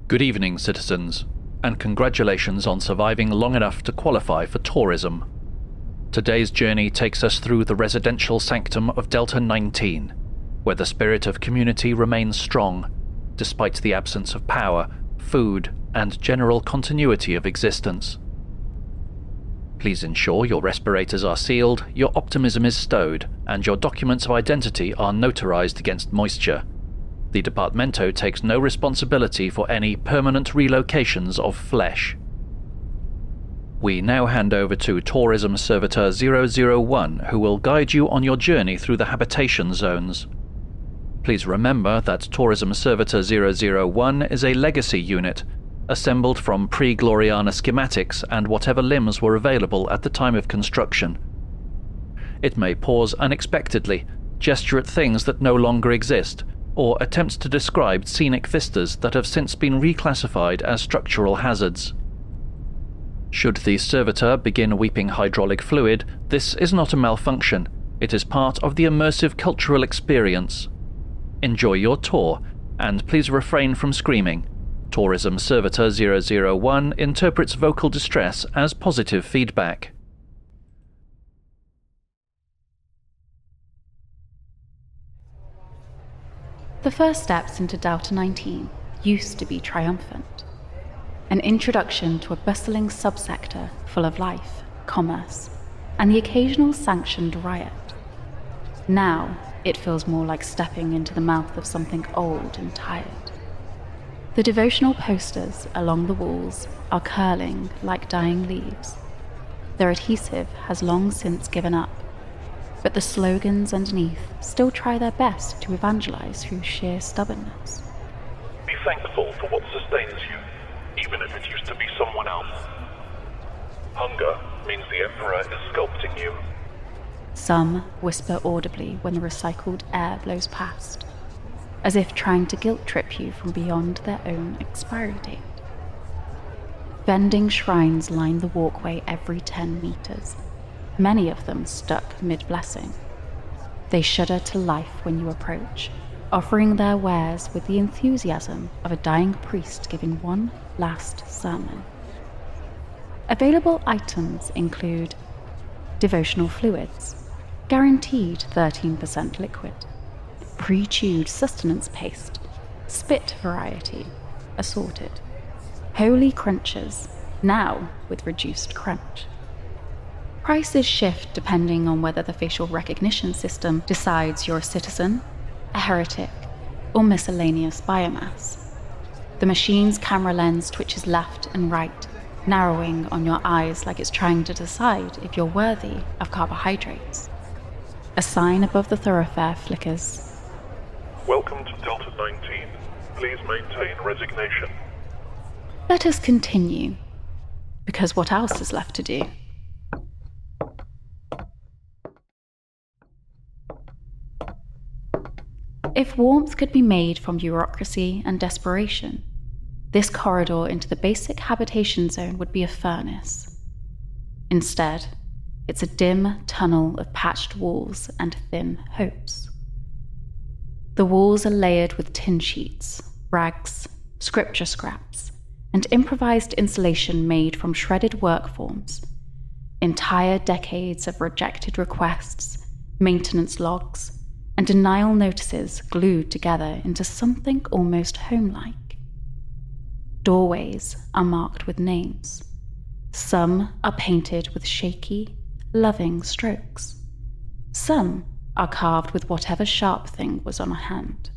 Good evening, citizens, and congratulations on surviving long enough to qualify for tourism. Today's journey takes us through the residential sanctum of Delta 19, where the spirit of community remains strong, despite the absence of power, food, and general continuity of existence. Please ensure your respirators are sealed, your optimism is stowed, and your documents of identity are notarized against moisture. The Departamento takes no responsibility for any permanent relocations of flesh. We now hand over to Tourism-Servitor 001, who will guide you on your journey through the habitation zones. Please remember that Tourism-Servitor 001 is a legacy unit, assembled from pre-Gloriana schematics and whatever limbs were available at the time of construction. It may pause unexpectedly, gesture at things that no longer exist, or attempts to describe scenic vistas that have since been reclassified as structural hazards. Should the servitor begin weeping hydraulic fluid, this is not a malfunction, it is part of the immersive cultural experience. Enjoy your tour, and please refrain from screaming. Tourism-Servitor 001 interprets vocal distress as positive feedback. The first steps into Delta 19 used to be triumphant. An introduction to a bustling subsector full of life, commerce, and the occasional sanctioned riot. Now, it feels more like stepping into the mouth of something old and tired. The devotional posters along the walls are curling like dying leaves. Their adhesive has long since given up, but the slogans underneath still try their best to evangelize through sheer stubbornness. Be thankful for what sustains you, even if it used to be someone else. Hunger means the Emperor is sculpting you. Some whisper audibly when the recycled air blows past, as if trying to guilt-trip you from beyond their own expiry date. Bending shrines line the walkway every 10 meters, many of them stuck mid-blessing. They shudder to life when you approach, offering their wares with the enthusiasm of a dying priest giving one last sermon. Available items include devotional fluids, guaranteed 13% liquid, pre-chewed sustenance paste, spit variety, assorted, holy crunches, now with reduced crunch. Prices shift depending on whether the facial recognition system decides you're a citizen, a heretic, or miscellaneous biomass. The machine's camera lens twitches left and right, narrowing on your eyes like it's trying to decide if you're worthy of carbohydrates. A sign above the thoroughfare flickers. Welcome to Delta 19. Please maintain resignation. Let us continue, because what else is left to do? If warmth could be made from bureaucracy and desperation, this corridor into the basic habitation zone would be a furnace. Instead, it's a dim tunnel of patched walls and thin hopes. The walls are layered with tin sheets, rags, scripture scraps, and improvised insulation made from shredded work forms, entire decades of rejected requests, maintenance logs, and denial notices glued together into something almost home-like. Doorways are marked with names. Some are painted with shaky, loving strokes. Some are carved with whatever sharp thing was on hand.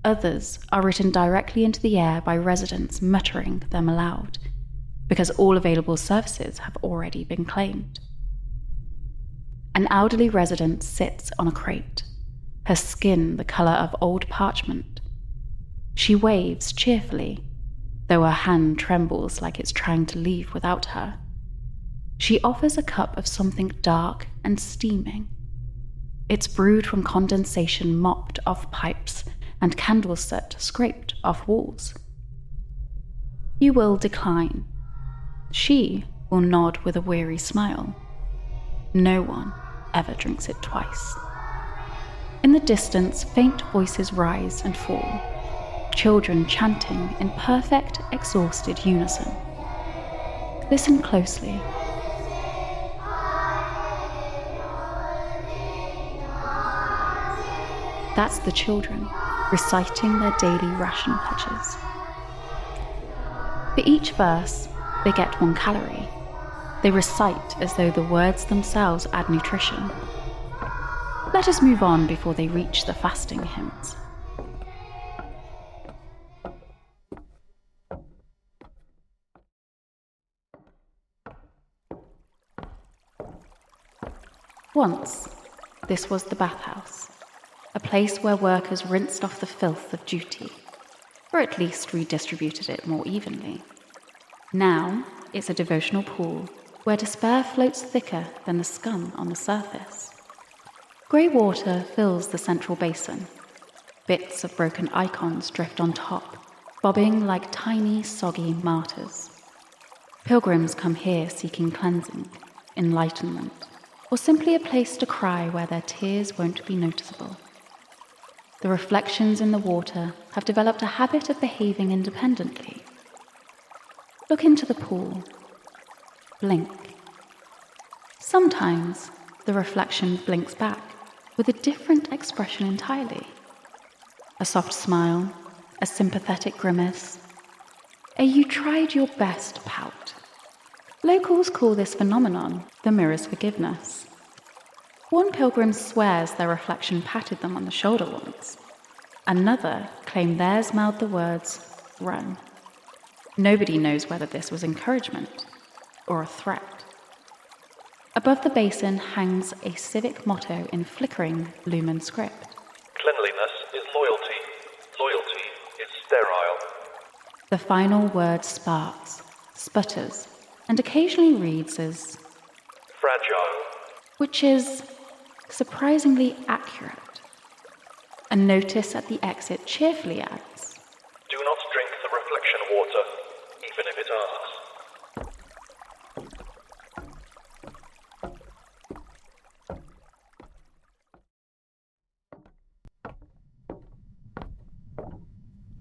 Others are written directly into the air by residents muttering them aloud, because all available services have already been claimed. An elderly resident sits on a crate, her skin the color of old parchment. She waves cheerfully, though her hand trembles like it's trying to leave without her. She offers a cup of something dark and steaming. It's brewed from condensation mopped off pipes and candle soot scraped off walls. You will decline. She will nod with a weary smile. No one ever drinks it twice. In the distance, faint voices rise and fall, children chanting in perfect, exhausted unison. Listen closely. That's the children reciting their daily ration pledges. For each verse, they get 1 calorie. They recite as though the words themselves add nutrition. Let us move on before they reach the fasting hymns. Once, this was the bathhouse, a place where workers rinsed off the filth of duty, or at least redistributed it more evenly. Now, it's a devotional pool where despair floats thicker than the scum on the surface. Grey water fills the central basin. Bits of broken icons drift on top, bobbing like tiny, soggy martyrs. Pilgrims come here seeking cleansing, enlightenment, or simply a place to cry where their tears won't be noticeable. The reflections in the water have developed a habit of behaving independently. Look into the pool. Blink. Sometimes the reflection blinks back with a different expression entirely. A soft smile, a sympathetic grimace, a you tried your best pout. Locals call this phenomenon the mirror's forgiveness. One pilgrim swears their reflection patted them on the shoulder once. Another claimed theirs mouthed the words, "Run." Nobody knows whether this was encouragement or a threat. Above the basin hangs a civic motto in flickering lumen script. Cleanliness is loyalty. Loyalty is sterile. The final word sparks, sputters, and occasionally reads as Fragile. which is surprisingly accurate. A notice at the exit cheerfully adds, Do not drink the reflection water, even if it asks.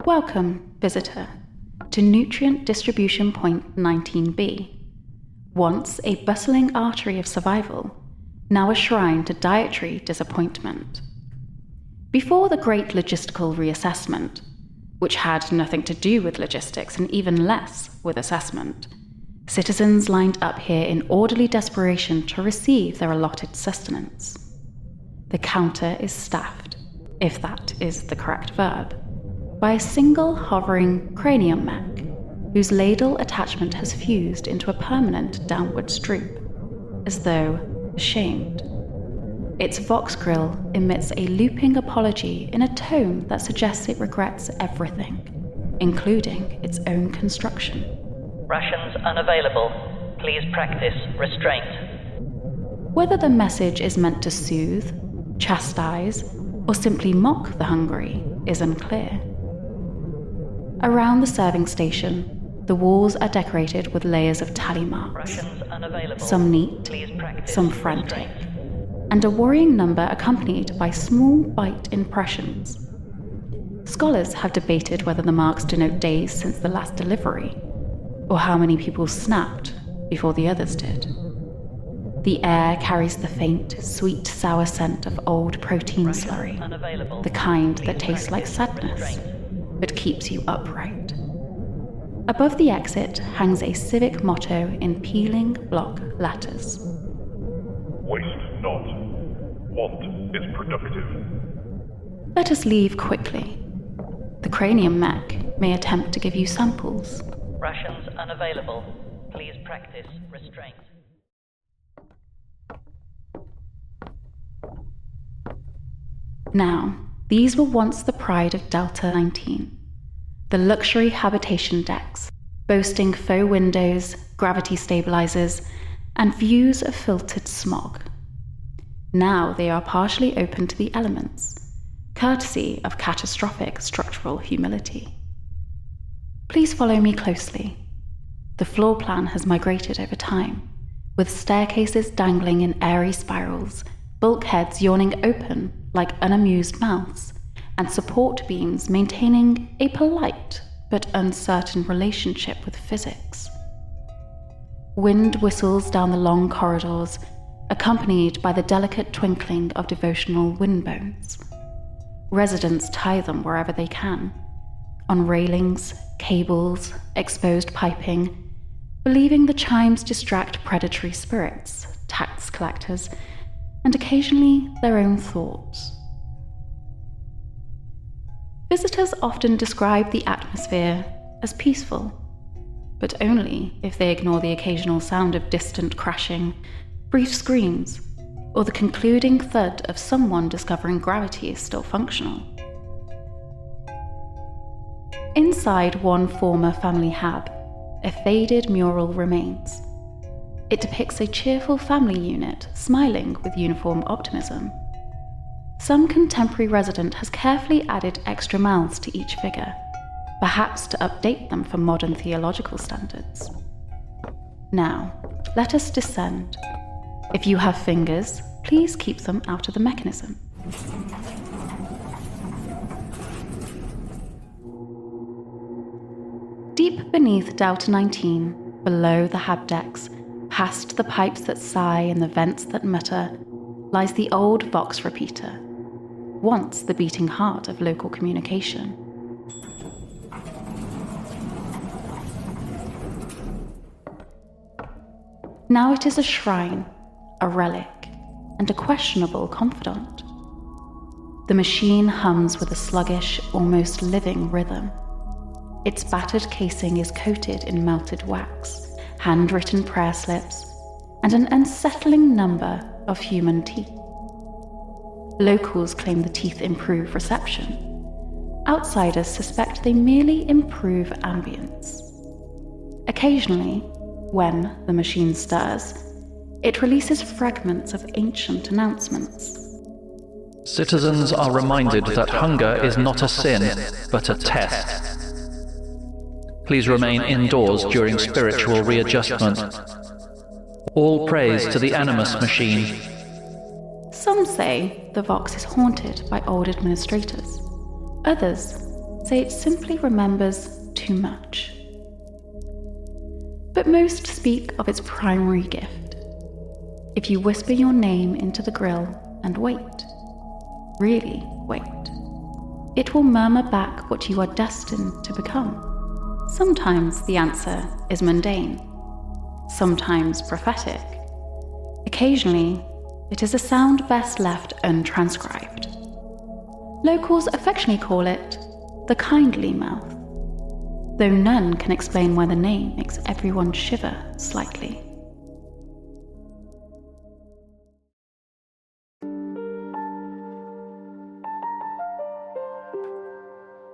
Welcome, visitor, to Nutrient Distribution Point 19B. Once a bustling artery of survival, now a shrine to dietary disappointment. Before the great logistical reassessment, which had nothing to do with logistics and even less with assessment, citizens lined up here in orderly desperation to receive their allotted sustenance. The counter is staffed, if that is the correct verb, by a single hovering cranium mech, whose ladle attachment has fused into a permanent downward droop, as though ashamed. Its vox grill emits a looping apology in a tone that suggests it regrets everything, including its own construction. Rations unavailable. Please practice restraint. Whether the message is meant to soothe, chastise, or simply mock the hungry is unclear. Around the serving station, the walls are decorated with layers of tally marks, Rations unavailable. some neat, Please practice some frantic, restraint. and a worrying number accompanied by small bite impressions. Scholars have debated whether the marks denote days since the last delivery, or how many people snapped before the others did. The air carries the faint, sweet, sour scent of old protein slurry, Unavailable. the kind that Please tastes like practice sadness, restraint. but keeps you upright. Above the exit hangs a civic motto in peeling block letters. Waste not. Want is productive. Let us leave quickly. The cranium mech may attempt to give you samples. Rations unavailable. Please practice restraint. Now, these were once the pride of Delta 19, the luxury habitation decks, boasting faux windows, gravity stabilizers, and views of filtered smog. Now they are partially open to the elements, courtesy of catastrophic structural humility. Please follow me closely. The floor plan has migrated over time, with staircases dangling in airy spirals, bulkheads yawning open like unamused mouths, and support beams maintaining a polite but uncertain relationship with physics. Wind whistles down the long corridors, accompanied by the delicate twinkling of devotional wind bones. Residents tie them wherever they can, on railings, cables, exposed piping, believing the chimes distract predatory spirits, tax collectors, and occasionally their own thoughts. Visitors often describe the atmosphere as peaceful, but only if they ignore the occasional sound of distant crashing, brief screams, or the concluding thud of someone discovering gravity is still functional. Inside one former family hab, a faded mural remains. It depicts a cheerful family unit smiling with uniform optimism. Some contemporary resident has carefully added extra mouths to each figure, perhaps to update them for modern theological standards. Now, let us descend. If you have fingers, please keep them out of the mechanism. Deep beneath Delta 19, below the hab decks, past the pipes that sigh and the vents that mutter, lies the old Vox repeater, once the beating heart of local communication. Now it is a shrine, a relic, and a questionable confidant. The machine hums with a sluggish, almost living rhythm. Its battered casing is coated in melted wax, handwritten prayer slips, and an unsettling number of human teeth. Locals claim the teeth improve reception. Outsiders suspect they merely improve ambience. Occasionally, when the machine stirs, it releases fragments of ancient announcements. Citizens are reminded that hunger is not a sin, but a test. Please remain indoors during spiritual readjustment. All praise to the Animus machine. Some say the Vox is haunted by old administrators. Others say it simply remembers too much. But most speak of its primary gift. If you whisper your name into the grill and wait, really wait, it will murmur back what you are destined to become. Sometimes the answer is mundane, sometimes prophetic. Occasionally, it is a sound best left untranscribed. Locals affectionately call it the kindly mouth, though none can explain why the name makes everyone shiver slightly.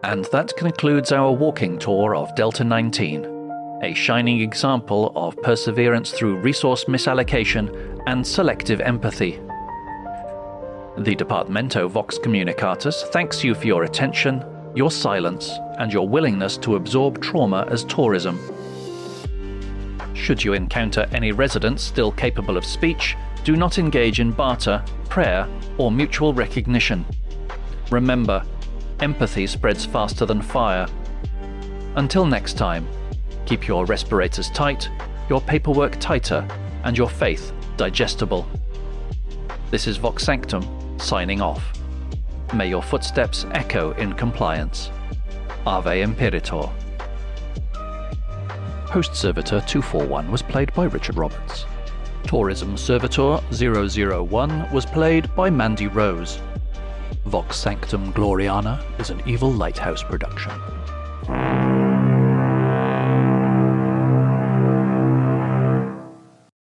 And that concludes our walking tour of Delta 19, a shining example of perseverance through resource misallocation and selective empathy. The Departamento Vox Communicatus thanks you for your attention, your silence, and your willingness to absorb trauma as tourism. Should you encounter any residents still capable of speech, do not engage in barter, prayer, or mutual recognition. Remember, empathy spreads faster than fire. Until next time, keep your respirators tight, your paperwork tighter, and your faith digestible. This is Vox Sanctum, signing off. May your footsteps echo in compliance. Ave Imperator. Host Servitor 241 was played by Richard Roberts. Tourism-Servitor 001 was played by Mandy Rose. Vox Sanctum Gloriana is an Evil Lighthouse production.